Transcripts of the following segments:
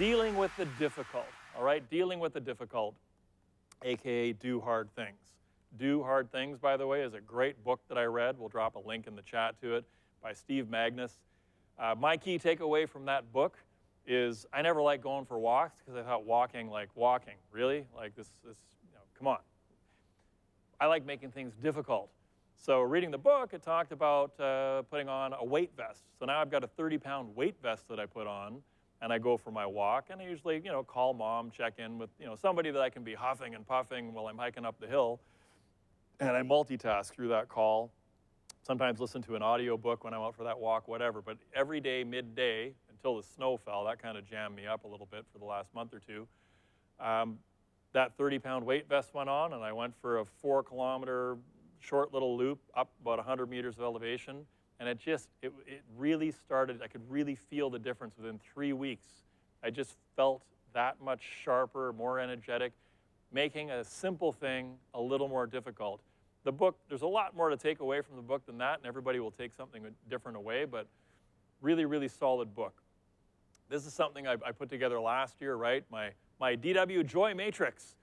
dealing with the difficult, all right? Dealing with the difficult, AKA do hard things. Do Hard Things, by the way, is a great book that I read. We'll drop a link in the chat to it by Steve Magnus. My key takeaway from that book is I never liked going for walks because I thought walking, really? Like this, come on. I like making things difficult. So reading the book, it talked about putting on a weight vest. So now I've got a 30-pound weight vest that I put on, and I go for my walk, and I usually, call mom, check in with, somebody that I can be huffing and puffing while I'm hiking up the hill, and I multitask through that call. Sometimes listen to an audio book when I'm out for that walk, whatever. But every day, midday, until the snow fell, that kind of jammed me up a little bit for the last month or two. That 30-pound weight vest went on, and I went for a 4-kilometer short little loop up about 100 meters of elevation. And it really started, I could really feel the difference within 3 weeks. I just felt that much sharper, more energetic, making a simple thing a little more difficult. The book, there's a lot more to take away from the book than that, and everybody will take something different away, but really, really solid book. This is something I put together last year, right? My DW Joy Matrix.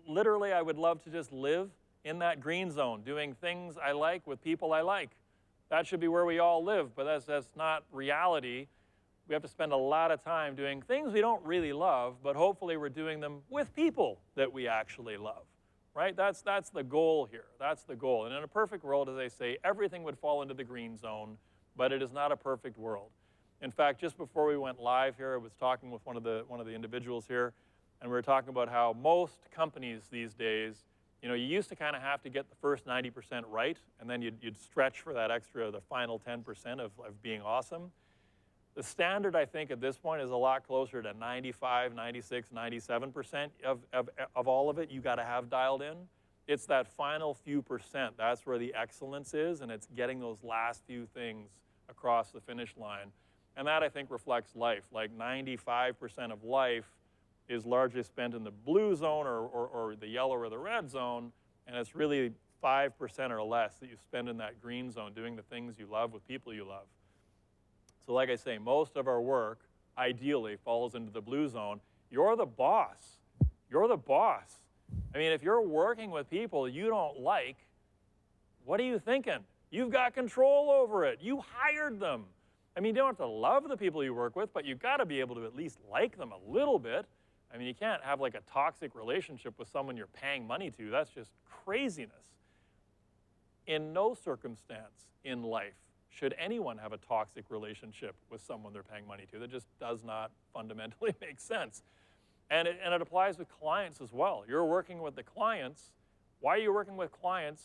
Literally, I would love to just live in that green zone, doing things I like with people I like. That should be where we all live, but that's not reality. We have to spend a lot of time doing things we don't really love, but hopefully we're doing them with people that we actually love. Right? That's the goal here. That's the goal. And in a perfect world, as I say, everything would fall into the green zone, but it is not a perfect world. In fact, just before we went live here, I was talking with one of the individuals here, and we were talking about how most companies these days, you used to kind of have to get the first 90% right, and then you'd stretch for that extra, the final 10% of being awesome. The standard, I think, at this point is a lot closer to 95, 96, 97% of all of it you got to have dialed in. It's that final few percent. That's where the excellence is, and it's getting those last few things across the finish line. And that, I think, reflects life. Like 95% of life is largely spent in the blue zone or the yellow or the red zone, and it's really 5% or less that you spend in that green zone doing the things you love with people you love. So like I say, most of our work, ideally, falls into the blue zone. You're the boss. You're the boss. I mean, if you're working with people you don't like, what are you thinking? You've got control over it. You hired them. I mean, you don't have to love the people you work with, but you've got to be able to at least like them a little bit. I mean, you can't have like a toxic relationship with someone you're paying money to. That's just craziness. In no circumstance in life should anyone have a toxic relationship with someone they're paying money to. That just does not fundamentally make sense. And it applies with clients as well. You're working with the clients. Why are you working with clients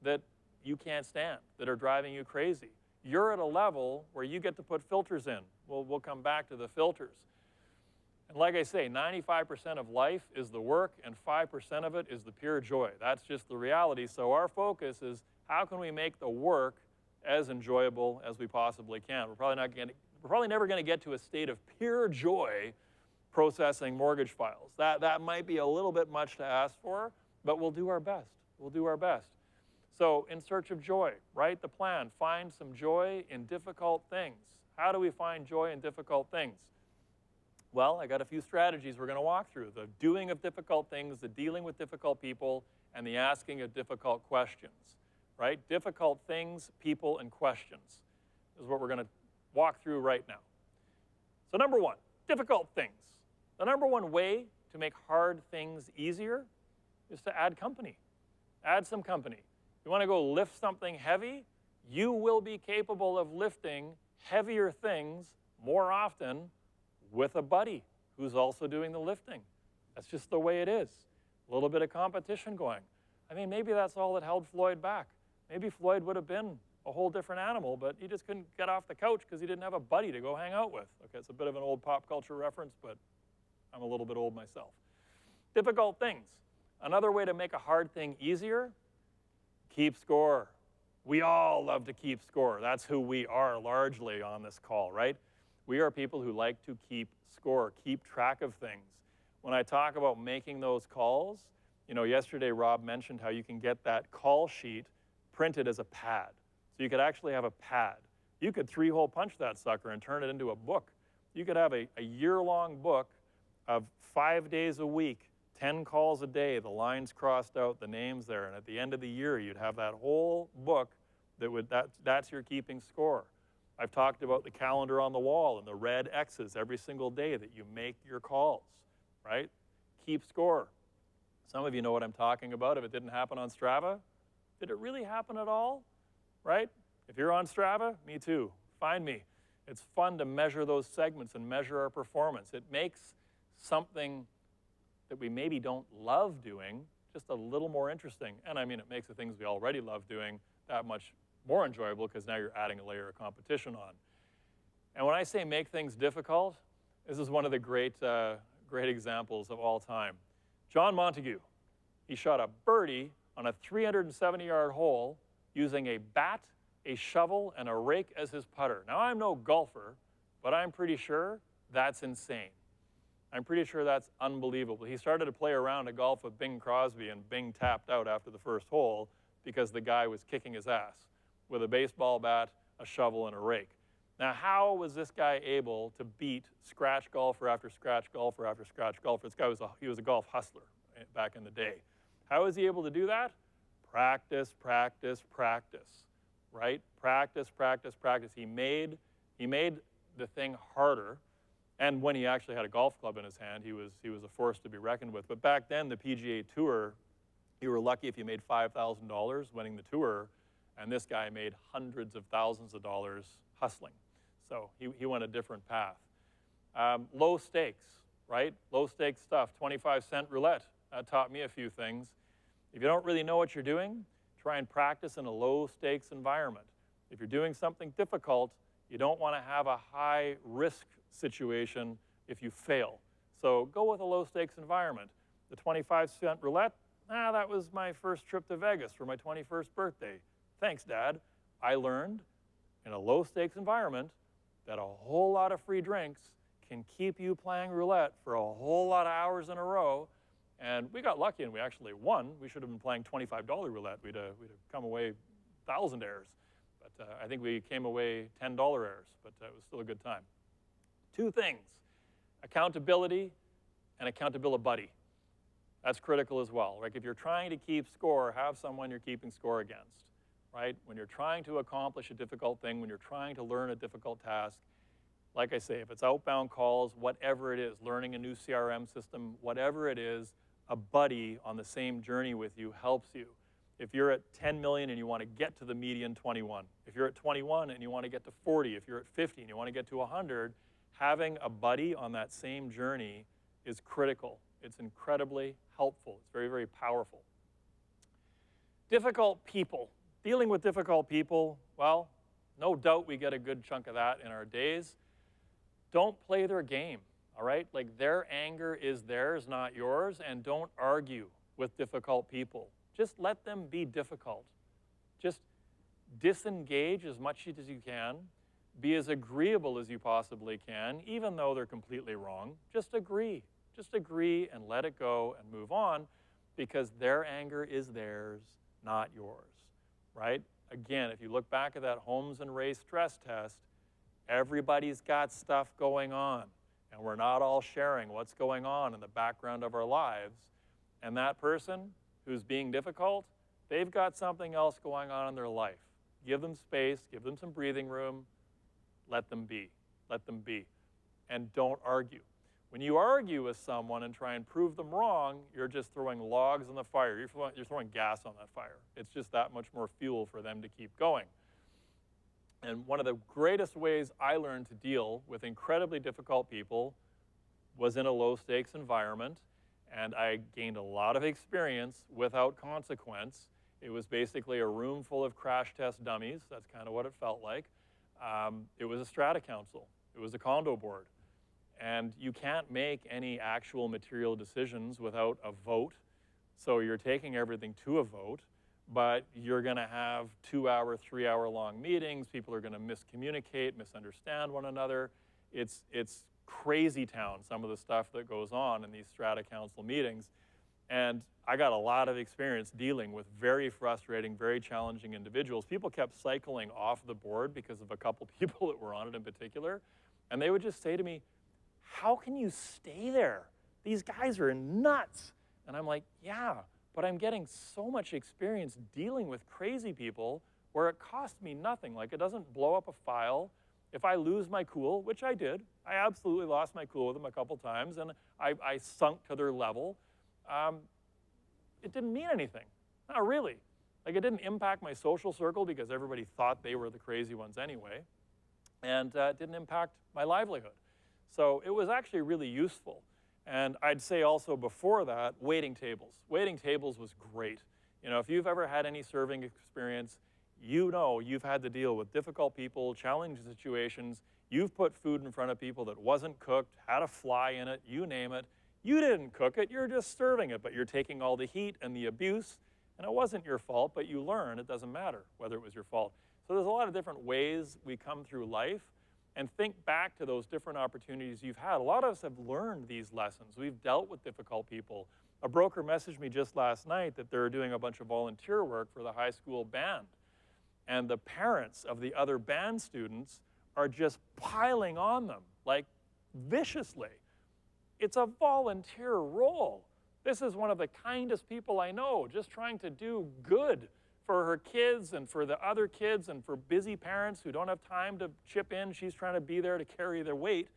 that you can't stand, that are driving you crazy? You're at a level where you get to put filters in. We'll come back to the filters. And like I say, 95% of life is the work, and 5% of it is the pure joy. That's just the reality. So our focus is how can we make the work as enjoyable as we possibly can. We're probably never going to get to a state of pure joy processing mortgage files. That might be a little bit much to ask for, but we'll do our best. We'll do our best. So in search of joy, write the plan. Find some joy in difficult things. How do we find joy in difficult things? Well, I got a few strategies we're going to walk through. The doing of difficult things, the dealing with difficult people, and the asking of difficult questions. Right? Difficult things, people, and questions is what we're going to walk through right now. So number one, difficult things. The number one way to make hard things easier is to add company. Add some company. You want to go lift something heavy? You will be capable of lifting heavier things more often with a buddy who's also doing the lifting. That's just the way it is. A little bit of competition going. I mean, maybe that's all that held Floyd back. Maybe Floyd would have been a whole different animal, but he just couldn't get off the couch because he didn't have a buddy to go hang out with. Okay, it's a bit of an old pop culture reference, but I'm a little bit old myself. Difficult things. Another way to make a hard thing easier, keep score. We all love to keep score. That's who we are largely on this call, right? We are people who like to keep score, keep track of things. When I talk about making those calls, yesterday Rob mentioned how you can get that call sheet printed as a pad. So you could actually have a pad. You could 3-hole punch that sucker and turn it into a book. You could have a year-long book of 5 days a week, 10 calls a day, the lines crossed out, the names there, and at the end of the year, you'd have that whole book that's your keeping score. I've talked about the calendar on the wall and the red X's every single day that you make your calls, right? Keep score. Some of you know what I'm talking about. If it didn't happen on Strava, did it really happen at all, right? If you're on Strava, me too. Find me. It's fun to measure those segments and measure our performance. It makes something that we maybe don't love doing just a little more interesting. And I mean, it makes the things we already love doing that much more enjoyable because now you're adding a layer of competition on. And when I say make things difficult, this is one of the great examples of all time. John Montague, he shot a birdie on a 370-yard hole using a bat, a shovel, and a rake as his putter. Now, I'm no golfer, but I'm pretty sure that's insane. I'm pretty sure that's unbelievable. He started to play around a golf with Bing Crosby, and Bing tapped out after the first hole because the guy was kicking his ass with a baseball bat, a shovel, and a rake. Now, how was this guy able to beat scratch golfer after scratch golfer after scratch golfer? This guy he was a golf hustler back in the day. How was he able to do that? Practice, practice, practice, right? Practice, practice, practice. He made the thing harder. And when he actually had a golf club in his hand, he was a force to be reckoned with. But back then, the PGA Tour, you were lucky if you made $5,000 winning the tour, and this guy made hundreds of thousands of dollars hustling. So he went a different path. Low stakes, right? Low stakes stuff, 25-cent roulette. That taught me a few things. If you don't really know what you're doing, try and practice in a low stakes environment. If you're doing something difficult, you don't want to have a high risk situation if you fail. So go with a low stakes environment. The 25-cent roulette, that was my first trip to Vegas for my 21st birthday. Thanks, Dad. I learned in a low stakes environment that a whole lot of free drinks can keep you playing roulette for a whole lot of hours in a row. And we got lucky and we actually won. We should have been playing $25 roulette. We'd have come away 1,000 errors. But I think we came away $10 errors, but it was still a good time. Two things, accountability and accountability buddy. That's critical as well. Like if you're trying to keep score, have someone you're keeping score against, right? When you're trying to accomplish a difficult thing, when you're trying to learn a difficult task, like I say, if it's outbound calls, whatever it is, learning a new CRM system, whatever it is, a buddy on the same journey with you helps you. If you're at 10 million and you want to get to the median 21, if you're at 21 and you want to get to 40, if you're at 50 and you want to get to 100, having a buddy on that same journey is critical. It's incredibly helpful. It's very, very powerful. Difficult people. Dealing with difficult people, well, no doubt we get a good chunk of that in our days. Don't play their game, all right? Like their anger is theirs, not yours, and don't argue with difficult people. Just let them be difficult. Just disengage as much as you can. Be as agreeable as you possibly can, even though they're completely wrong. Just agree. Just agree and let it go and move on because their anger is theirs, not yours, right? Again, if you look back at that Holmes and Ray stress test, everybody's got stuff going on, and we're not all sharing what's going on in the background of our lives. And that person who's being difficult, they've got something else going on in their life. Give them space, give them some breathing room, let them be, and don't argue. When you argue with someone and try and prove them wrong, you're just throwing logs on the fire. You're throwing gas on that fire. It's just that much more fuel for them to keep going. And one of the greatest ways I learned to deal with incredibly difficult people was in a low-stakes environment, and I gained a lot of experience without consequence. It was basically a room full of crash test dummies. That's kind of what it felt like. It was a strata council. It was a condo board. And you can't make any actual material decisions without a vote. So you're taking everything to a vote, but you're going to have 2-hour, 3-hour-long meetings. People are going to miscommunicate, misunderstand one another. It's crazy town, some of the stuff that goes on in these strata council meetings. And I got a lot of experience dealing with very frustrating, very challenging individuals. People kept cycling off the board because of a couple people that were on it in particular. And they would just say to me, how can you stay there? These guys are nuts. And I'm like, yeah, but I'm getting so much experience dealing with crazy people where it costs me nothing. Like, it doesn't blow up a file. If I lose my cool, which I did, I absolutely lost my cool with them a couple times, and I sunk to their level. It didn't mean anything. Not really. Like, it didn't impact my social circle because everybody thought they were the crazy ones anyway. And it didn't impact my livelihood. So it was actually really useful. And I'd say also before that, waiting tables. Waiting tables was great. You know, if you've ever had any serving experience, you know you've had to deal with difficult people, challenging situations. You've put food in front of people that wasn't cooked, had a fly in it, you name it. You didn't cook it, you're just serving it, but you're taking all the heat and the abuse, and it wasn't your fault, but you learn it doesn't matter whether it was your fault. So there's a lot of different ways we come through life, and think back to those different opportunities you've had. A lot of us have learned these lessons. We've dealt with difficult people. A broker messaged me just last night that they're doing a bunch of volunteer work for the high school band. And the parents of the other band students are just piling on them, like viciously. It's a volunteer role. This is one of the kindest people I know, just trying to do good for her kids and for the other kids and for busy parents who don't have time to chip in. She's trying to be there to carry their weight.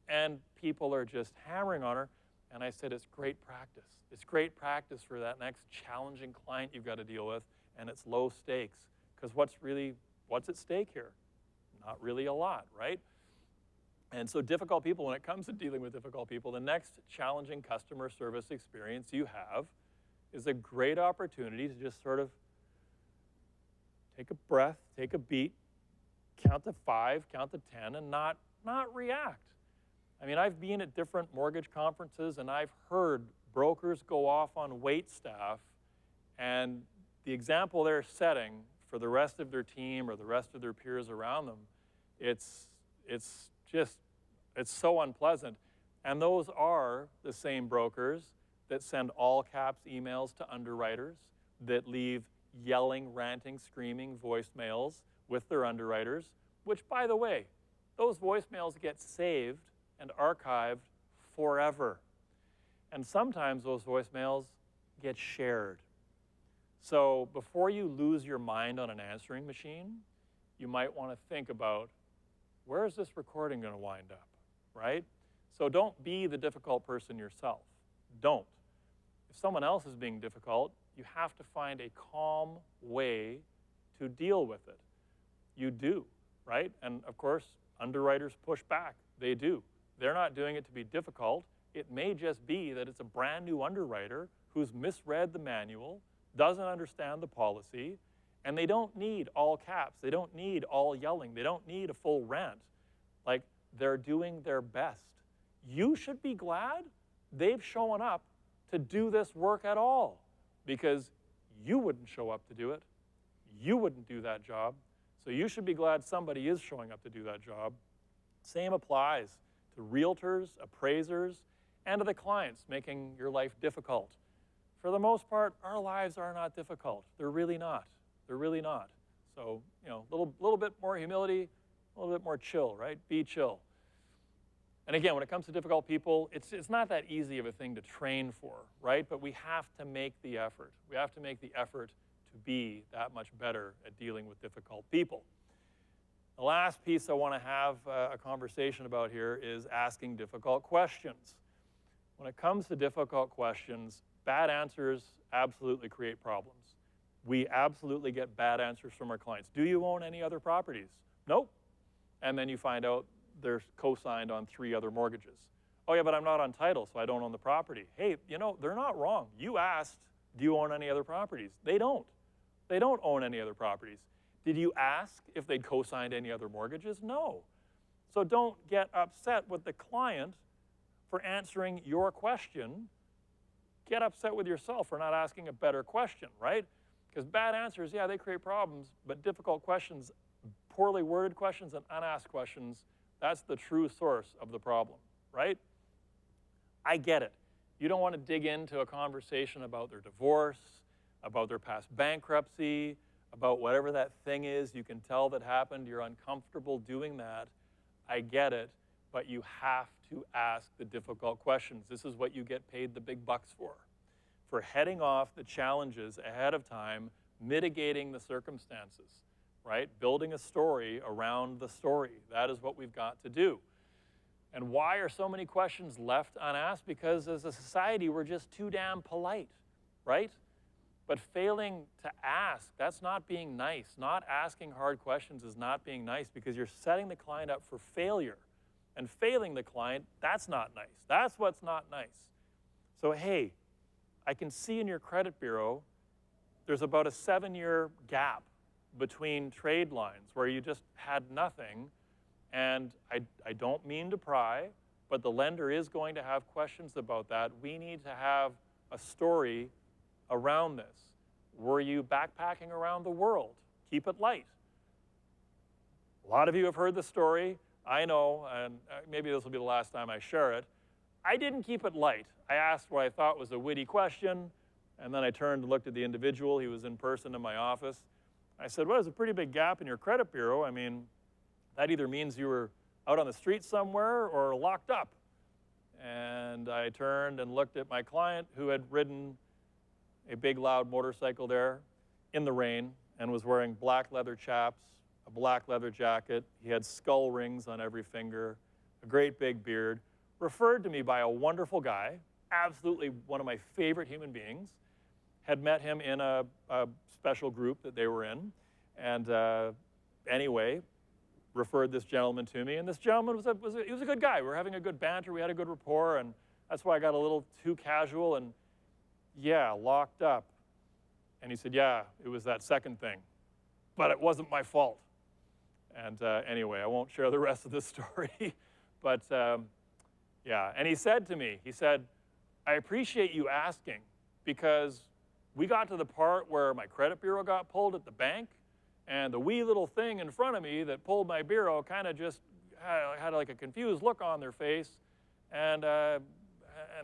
And people are just hammering on her. And I said, it's great practice. It's great practice for that next challenging client you've got to deal with, and it's low stakes. Because what's at stake here? Not really a lot, right? And so difficult people, when it comes to dealing with difficult people, the next challenging customer service experience you have is a great opportunity to just sort of take a breath, take a beat, count to 5, count to 10, and not react. I mean, I've been at different mortgage conferences, and I've heard brokers go off on wait staff, and the example they're setting for the rest of their team or the rest of their peers around them, it's so unpleasant. And those are the same brokers that send all caps emails to underwriters, that leave yelling, ranting, screaming voicemails with their underwriters, which, by the way, those voicemails get saved and archived forever. And sometimes those voicemails get shared. So before you lose your mind on an answering machine, you might want to think about, where is this recording going to wind up, right? So don't be the difficult person yourself. Don't. If someone else is being difficult, you have to find a calm way to deal with it. You do, right? And of course, underwriters push back. They do. They're not doing it to be difficult. It may just be that it's a brand new underwriter who's misread the manual, doesn't understand the policy, and they don't need all caps. They don't need all yelling. They don't need a full rant. Like, they're doing their best. You should be glad they've shown up to do this work at all, because you wouldn't show up to do it. You wouldn't do that job. So you should be glad somebody is showing up to do that job. Same applies to realtors, appraisers, and to the clients making your life difficult. For the most part, our lives are not difficult. They're really not. They're really not. So, you know, a little bit more humility, a little bit more chill, right? Be chill. And again, when it comes to difficult people, it's not that easy of a thing to train for, right? But we have to make the effort. We have to make the effort to be that much better at dealing with difficult people. The last piece I want to have a conversation about here is asking difficult questions. When it comes to difficult questions, bad answers absolutely create problems. We absolutely get bad answers from our clients. Do you own any other properties? Nope. And then you find out they're co-signed on 3 other mortgages. Oh yeah, but I'm not on title, so I don't own the property. Hey, you know, they're not wrong. You asked, do you own any other properties? They don't. They don't own any other properties. Did you ask if they'd co-signed any other mortgages? No. So don't get upset with the client for answering your question. Get upset with yourself for not asking a better question, right? Because bad answers, yeah, they create problems, but difficult questions, poorly worded questions and unasked questions, that's the true source of the problem, right? I get it. You don't want to dig into a conversation about their divorce, about their past bankruptcy, about whatever that thing is you can tell that happened. You're uncomfortable doing that. I get it. but you have to ask the difficult questions. This is what you get paid the big bucks for heading off the challenges ahead of time, mitigating the circumstances, right? Building a story around the story. That is what we've got to do. And why are so many questions left unasked? Because as a society, we're just too damn polite, right? But failing to ask, that's not being nice. Not asking hard questions is not being nice, because you're setting the client up for failure. And failing the client, that's not nice. That's what's not nice. So hey, I can see in your credit bureau, there's about a 7-year gap between trade lines where you just had nothing. And I don't mean to pry, but the lender is going to have questions about that. We need to have a story around this. Were you backpacking around the world? Keep it light. A lot of you have heard the story. I know, and maybe this will be the last time I share it. I didn't keep it light. I asked what I thought was a witty question, and then I turned and looked at the individual. He was in person in my office. I said, well, there's a pretty big gap in your credit bureau. I mean, that either means you were out on the street somewhere or locked up. And I turned and looked at my client, who had ridden a big, loud motorcycle there in the rain and was wearing black leather chaps, a black leather jacket. He had skull rings on every finger, a great big beard, referred to me by a wonderful guy, absolutely one of my favorite human beings. Had met him in a special group that they were in. And anyway, referred this gentleman to me. And this gentleman was a good guy. We were having a good banter. We had a good rapport. And that's why I got a little too casual. And yeah, locked up. And he said, yeah, it was that second thing. But it wasn't my fault. And anyway, I won't share the rest of the story. But yeah, and he said to me, he said, I appreciate you asking, because we got to the part where my credit bureau got pulled at the bank, and the wee little thing in front of me that pulled my bureau kind of just had like a confused look on their face, and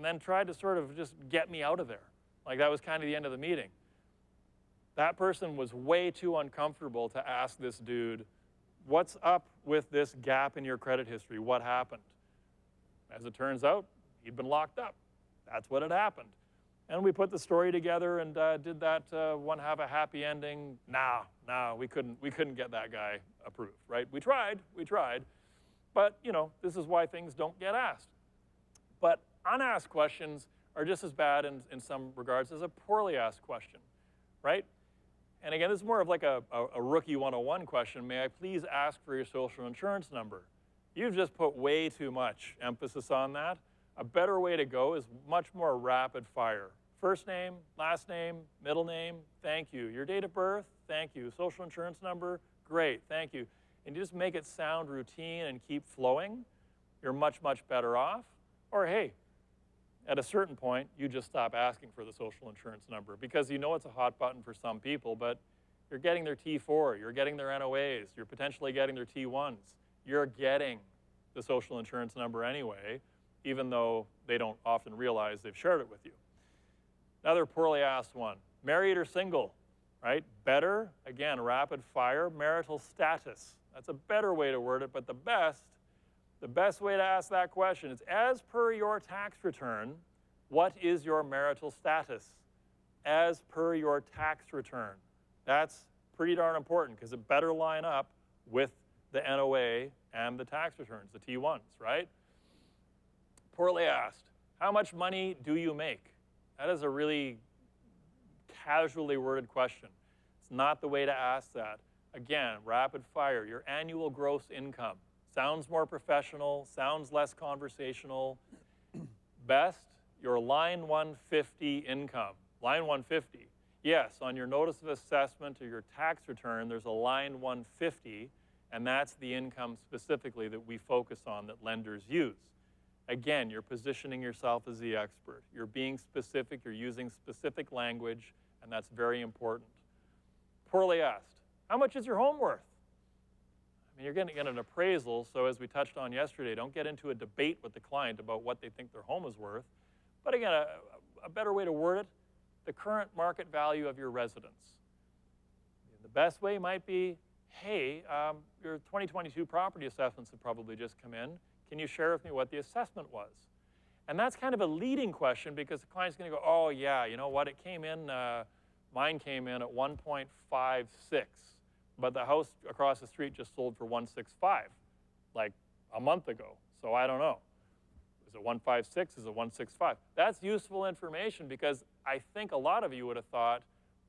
then tried to sort of just get me out of there. Like that was kind of the end of the meeting. That person was way too uncomfortable to ask this dude, what's up with this gap in your credit history? What happened? As it turns out, he'd been locked up. That's what had happened. And we put the story together and did that one have a happy ending? No, we couldn't get that guy approved, right? We tried, but you know, this is why things don't get asked. But unasked questions are just as bad in some regards as a poorly asked question, right? And again, this is more of like a rookie 101 question. May I please ask for your social insurance number? You've just put way too much emphasis on that. A better way to go is much more rapid fire. First name, last name, middle name, thank you. Your date of birth, thank you. Social insurance number, great, thank you. And you just make it sound routine and keep flowing. You're much, much better off. Or hey, at a certain point, you just stop asking for the social insurance number, because you know it's a hot button for some people, but you're getting their T4, you're getting their NOAs, you're potentially getting their T1s. You're getting the social insurance number anyway, even though they don't often realize they've shared it with you. Another poorly asked one, married or single, right? Better, again, rapid fire, marital status. That's a better way to word it, but the best way to ask that question is, as per your tax return, what is your marital status? As per your tax return. That's pretty darn important, because it better line up with the NOA and the tax returns, the T1s, right? Poorly asked, how much money do you make? That is a really casually worded question. It's not the way to ask that. Again, rapid fire, your annual gross income. Sounds more professional, sounds less conversational. Best, your line 150 income. Line 150. Yes, on your notice of assessment or your tax return, there's a line 150, and that's the income specifically that we focus on, that lenders use. Again, you're positioning yourself as the expert. You're being specific, you're using specific language, and that's very important. Poorly asked, how much is your home worth? I mean, you're going to get an appraisal, so as we touched on yesterday, don't get into a debate with the client about what they think their home is worth. But again, a better way to word it, the current market value of your residence. The best way might be, hey, your 2022 property assessments have probably just come in. Can you share with me what the assessment was? And that's kind of a leading question because the client's going to go, oh, yeah, you know what? It came in, mine came in at 1.56, but the house across the street just sold for 165, like a month ago. So I don't know. Is it 156? Is it 165? That's useful information because I think a lot of you would have thought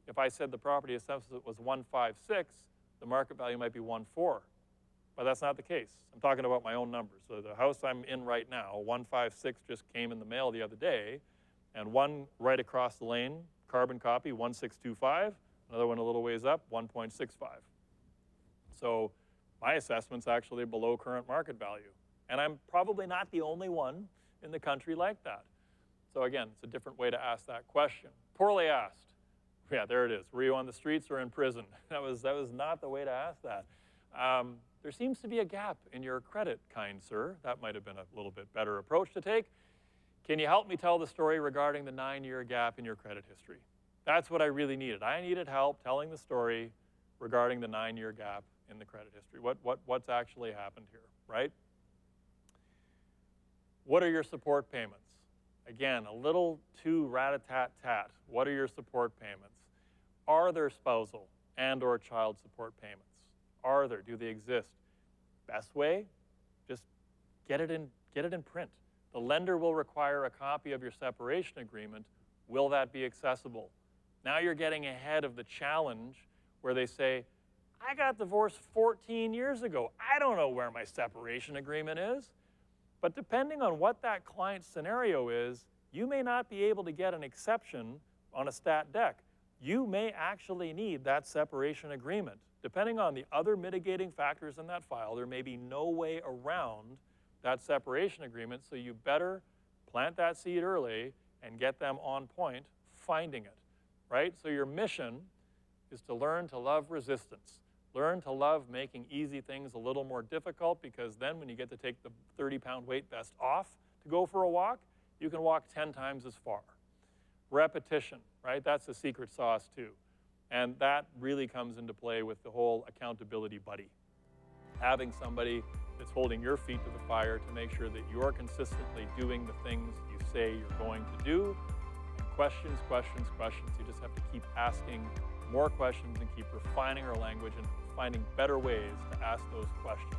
if I said the property assessment was 156, the market value might be 1.4. But that's not the case. I'm talking about my own numbers. So the house I'm in right now, 156 just came in the mail the other day, and one right across the lane, carbon copy, 1625, another one a little ways up, 1.65. So my assessment's actually below current market value. And I'm probably not the only one in the country like that. So again, it's a different way to ask that question. Poorly asked. Yeah, there it is. Were you on the streets or in prison? That was not the way to ask that. There seems to be a gap in your credit, kind sir. That might have been a little bit better approach to take. Can you help me tell the story regarding the 9-year gap in your credit history? That's what I really needed. I needed help telling the story regarding the 9-year gap in the credit history. What's actually happened here, right? What are your support payments? Again, a little too rat-a-tat-tat. What are your support payments? Are there spousal and or child support payments? Are there? Do they exist? Best way? Just get it in print. The lender will require a copy of your separation agreement. Will that be accessible? Now you're getting ahead of the challenge where they say, I got divorced 14 years ago. I don't know where my separation agreement is. But depending on what that client's scenario is, you may not be able to get an exception on a stat dec. You may actually need that separation agreement. Depending on the other mitigating factors in that file, there may be no way around that separation agreement, so you better plant that seed early and get them on point finding it, right? So your mission is to learn to love resistance. Learn to love making easy things a little more difficult, because then when you get to take the 30-pound weight vest off to go for a walk, you can walk 10 times as far. Repetition, right? That's the secret sauce too. And that really comes into play with the whole accountability buddy. Having somebody that's holding your feet to the fire to make sure that you're consistently doing the things you say you're going to do. And questions, questions, questions. You just have to keep asking more questions and keep refining our language and finding better ways to ask those questions.